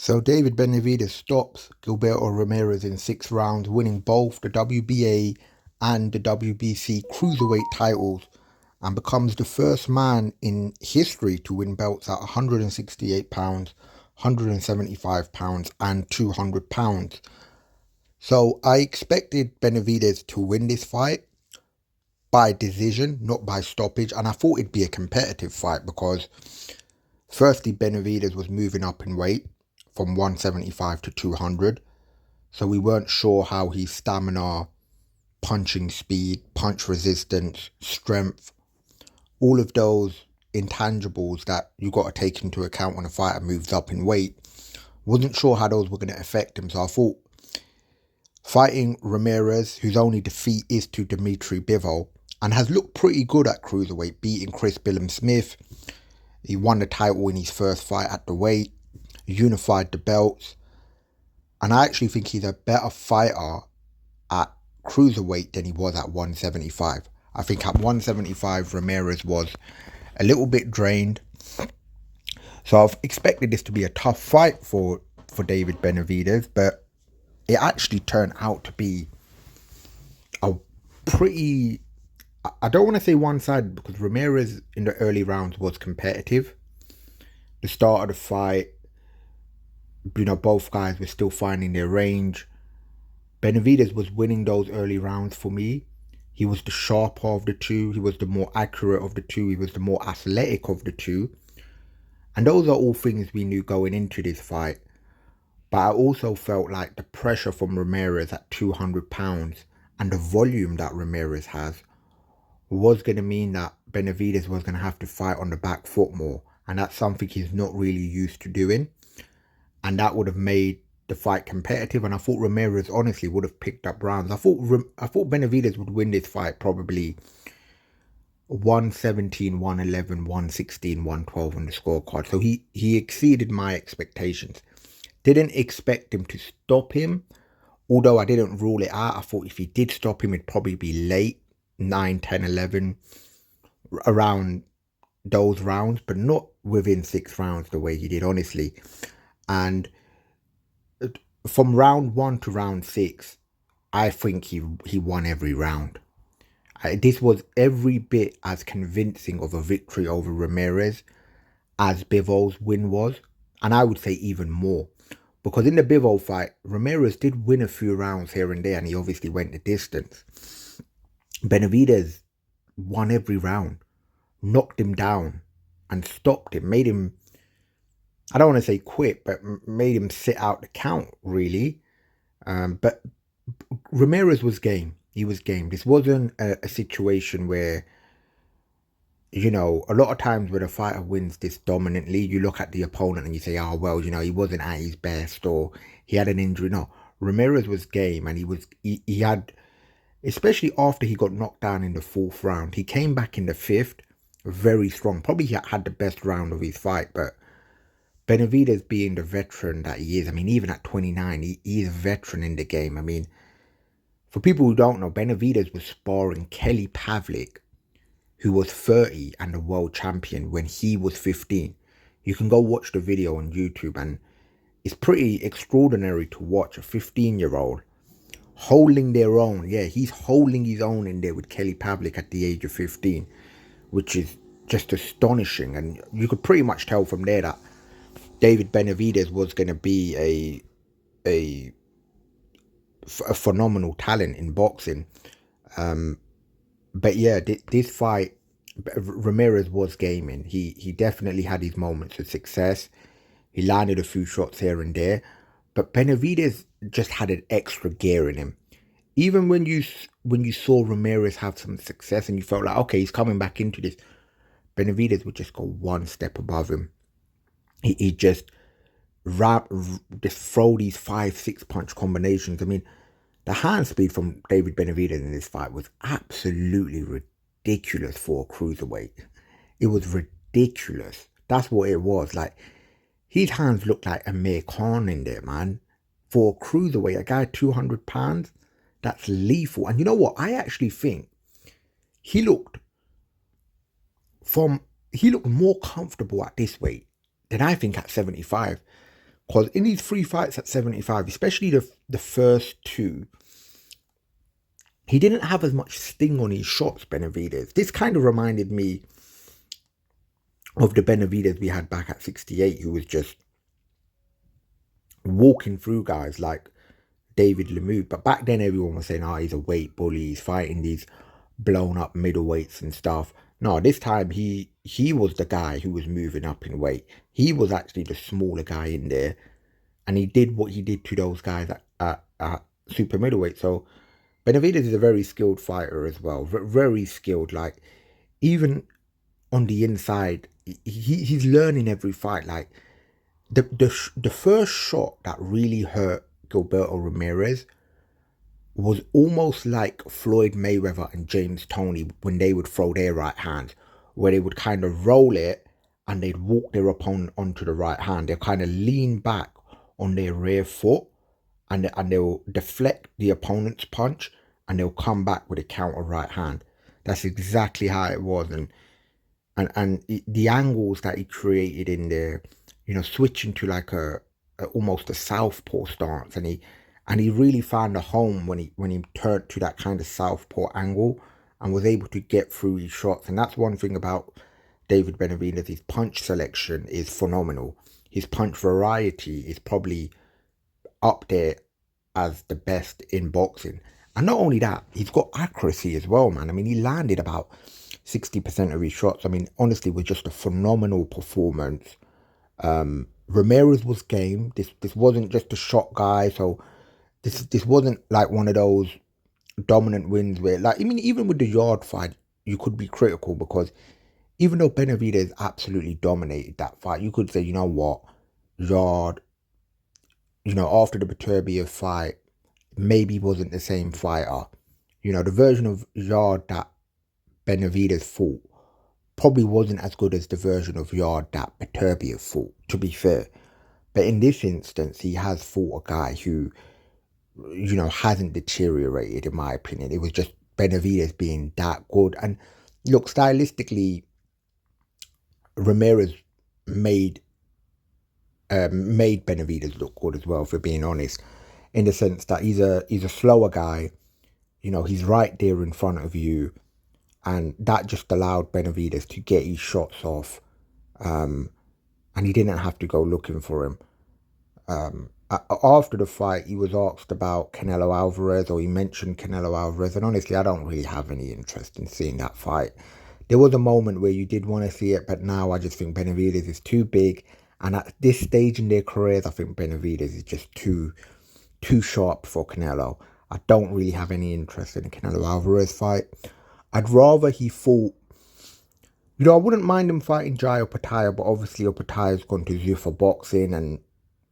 So David Benavidez stops Giberto Ramirez in 6 rounds, winning both the WBA and the WBC cruiserweight titles, and becomes the first man in history to win belts at 168 pounds, 175 pounds, and 200 pounds. So I expected Benavidez to win this fight by decision, not by stoppage, and I thought it'd be a competitive fight because firstly, Benavidez was moving up in weight from 175 to 200. So we weren't sure how his stamina, punching speed, punch resistance, strength, all of those intangibles that you got to take into account when a fighter moves up in weight, wasn't sure how those were going to affect him. So I thought fighting Ramirez, whose only defeat is to Dmitry Bivol, and has looked pretty good at cruiserweight, beating Chris Billum-Smith. He won the title in his first fight at the weight, unified the belts, and I actually think he's a better fighter at cruiserweight than he was at 175. I think at 175, Ramirez was a little bit drained. So I've expected this to be a tough fight for David Benavidez, but it actually turned out to be a pretty, I don't want to say one-sided, because Ramirez in the early rounds was competitive. The start of the fight, both guys were still finding their range. Benavidez was winning those early rounds for me. He was the sharper of the two. He was the more accurate of the two. He was the more athletic of the two. And those are all things we knew going into this fight. But I also felt like the pressure from Ramirez at 200 pounds and the volume that Ramirez has was going to mean that Benavidez was going to have to fight on the back foot more. And that's something he's not really used to doing. And that would have made the fight competitive. And I thought Ramirez honestly would have picked up rounds. I thought Benavidez would win this fight probably 117, 111, 116, 112 on the scorecard. So he exceeded my expectations. Didn't expect him to stop him, although I didn't rule it out. I thought if he did stop him, it'd probably be late, 9, 10, 11, around those rounds, but not within 6 rounds the way he did, honestly. And from round 1 to round 6, I think he won every round. This was every bit as convincing of a victory over Ramirez as Bivol's win was. And I would say even more. Because in the Bivol fight, Ramirez did win a few rounds here and there, and he obviously went the distance. Benavidez won every round, knocked him down, and stopped him, made him, I don't want to say quit, but made him sit out the count, really. But Ramirez was game. He was game. This wasn't a situation where, a lot of times when a fighter wins this dominantly, you look at the opponent and you say, oh, well, he wasn't at his best or he had an injury. No, Ramirez was game, and he had, especially after he got knocked down in the 4th round, he came back in the 5th, very strong. Probably he had the best round of his fight, but Benavidez being the veteran that he is, even at 29, he is a veteran in the game. For people who don't know, Benavidez was sparring Kelly Pavlik, who was 30 and the world champion when he was 15. You can go watch the video on YouTube, and it's pretty extraordinary to watch a 15-year-old holding their own. Yeah, he's holding his own in there with Kelly Pavlik at the age of 15, which is just astonishing. And you could pretty much tell from there that David Benavidez was going to be a phenomenal talent in boxing. But yeah, this fight, Ramirez was gaming. He definitely had his moments of success. He landed a few shots here and there, but Benavidez just had an extra gear in him. Even when you saw Ramirez have some success and you felt like, okay, he's coming back into this, Benavidez would just go one step above him. He just throw these 5-6 punch combinations. The hand speed from David Benavidez in this fight was absolutely ridiculous for a cruiserweight. It was ridiculous. That's what it was. Like, his hands looked like Amir Khan in there, man. For a cruiserweight, a guy 200 pounds, that's lethal. And you know what? I actually think he looked more comfortable at this weight than I think at 75. Because in these 3 fights at 75, especially the first two, he didn't have as much sting on his shots, Benavidez. This kind of reminded me of the Benavidez we had back at 68, who was just walking through guys like David Lemieux. But back then everyone was saying, oh, he's a weight bully, he's fighting these blown up middleweights and stuff. No, this time he was the guy who was moving up in weight. He was actually the smaller guy in there, and he did what he did to those guys at super middleweight. So Benavidez is a very skilled fighter as well, very skilled. Like, even on the inside, he's learning every fight. Like, the first shot that really hurt Giberto Ramirez was almost like Floyd Mayweather and James Toney when they would throw their right hands, where they would kind of roll it and they'd walk their opponent onto the right hand. They'll kind of lean back on their rear foot and they'll deflect the opponent's punch and they'll come back with a counter right hand. That's exactly how it was. And the angles that he created in there, switching to like almost a southpaw stance, and he really found a home when he turned to that kind of southpaw angle and was able to get through his shots. And that's one thing about David Benavidez. His punch selection is phenomenal. His punch variety is probably up there as the best in boxing. And not only that, he's got accuracy as well, man. I mean, he landed about 60% of his shots. I mean, honestly, it was just a phenomenal performance. Ramirez was game. This wasn't just a shot guy. So this wasn't like one of those dominant wins where, like, I mean, even with the Yard fight, you could be critical because even though Benavidez absolutely dominated that fight, you could say, you know what, Yard, after the Beterbiev fight, maybe wasn't the same fighter. The version of Yard that Benavidez fought probably wasn't as good as the version of Yard that Beterbiev fought, to be fair. But in this instance, he has fought a guy who, hasn't deteriorated, in my opinion. It was just Benavidez being that good. And look, stylistically, Ramirez made Benavidez look good as well, for being honest, in the sense that he's a slower guy. He's right there in front of you, and that just allowed Benavidez to get his shots off, and he didn't have to go looking for him. After the fight, he was asked about Canelo Alvarez, or he mentioned Canelo Alvarez, and honestly, I don't really have any interest in seeing that fight. There was a moment where you did want to see it, but now I just think Benavidez is too big, and at this stage in their careers, I think Benavidez is just too sharp for Canelo. I don't really have any interest in the Canelo Alvarez fight. I'd rather he fought, I wouldn't mind him fighting Jai Opetaia, but obviously Opetaia's gone to Zuffa Boxing, and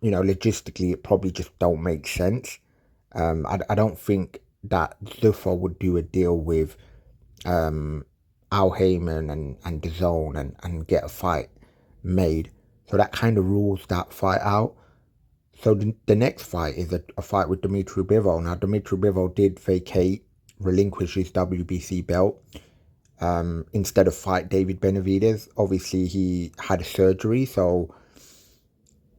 logistically, it probably just don't make sense. I don't think that Zuffa would do a deal with Al Heyman and DAZN and get a fight made. So that kind of rules that fight out. So the next fight is a fight with Dimitri Bivol. Now, Dimitri Bivol did relinquish his WBC belt instead of fight David Benavidez. Obviously, he had a surgery, so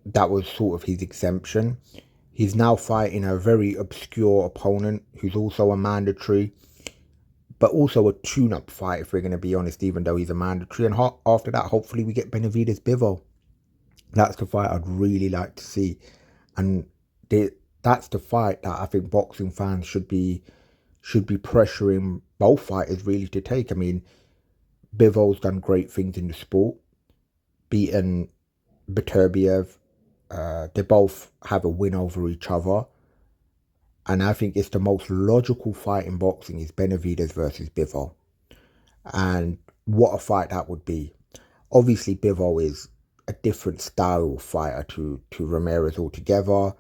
that was sort of his exemption. He's now fighting a very obscure opponent who's also a mandatory, but also a tune-up fight, if we're going to be honest, even though he's a mandatory. And after that, hopefully we get Benavidez Bivol. That's the fight I'd really like to see. And that's the fight that I think boxing fans should be pressuring both fighters really to take. I mean, Bivol's done great things in the sport, beaten Beterbiev. They both have a win over each other. And I think it's the most logical fight in boxing is Benavidez versus Bivol. And what a fight that would be. Obviously, Bivol is a different style fighter to Ramirez altogether.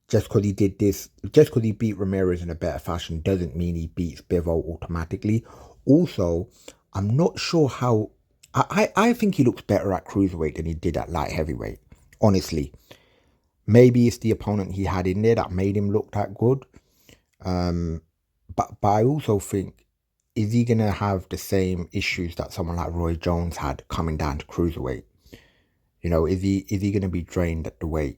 Just because he beat Ramirez in a better fashion doesn't mean he beats Bivol automatically. Also, I'm not sure how... I think he looks better at cruiserweight than he did at light heavyweight, honestly. Maybe it's the opponent he had in there that made him look that good. But I also think, is he going to have the same issues that someone like Roy Jones had coming down to cruiserweight? Is he going to be drained at the weight?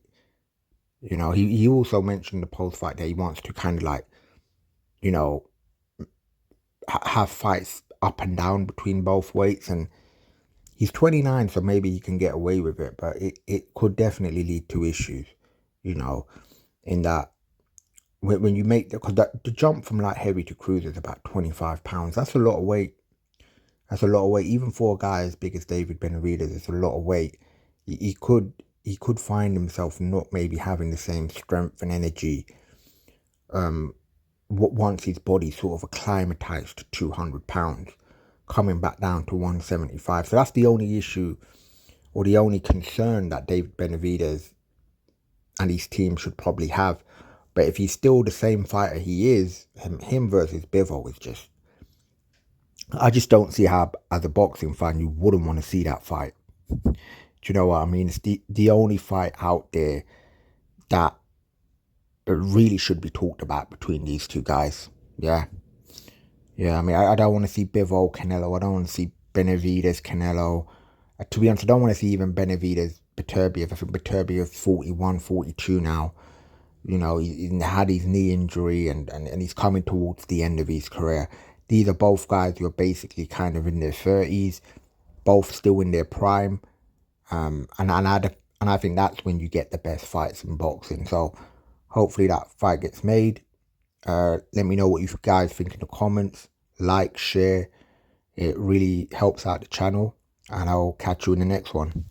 You know, he also mentioned in the post-fight that he wants to kind of like, you know, have fights up and down between both weights. And he's 29, so maybe he can get away with it. But it could definitely lead to issues, you know, in that when you make because the jump from light heavy to cruiser is about 25 pounds. That's a lot of weight. That's a lot of weight. Even for a guy as big as David Benavidez, it's a lot of weight. He could find himself not maybe having the same strength and energy once his body sort of acclimatized to 200 pounds, coming back down to 175. So that's the only issue or the only concern that David Benavidez and his team should probably have. But if he's still the same fighter he is, him versus Bivol is just... I just don't see how, as a boxing fan, you wouldn't want to see that fight. Do you know what I mean? It's the only fight out there that really should be talked about between these two guys. Yeah. Yeah, I mean, I don't want to see Bivol Canelo. I don't want to see Benavidez Canelo. To be honest, I don't want to see even Benavidez Beterbiev. I think Beterbiev 41, 42 now. You know, he had his knee injury and he's coming towards the end of his career. These are both guys who are basically kind of in their 30s, both still in their prime. And I think that's when you get the best fights in boxing. So hopefully that fight gets made. Let me know what you guys think in the comments. Like, share. It really helps out the channel. And I'll catch you in the next one.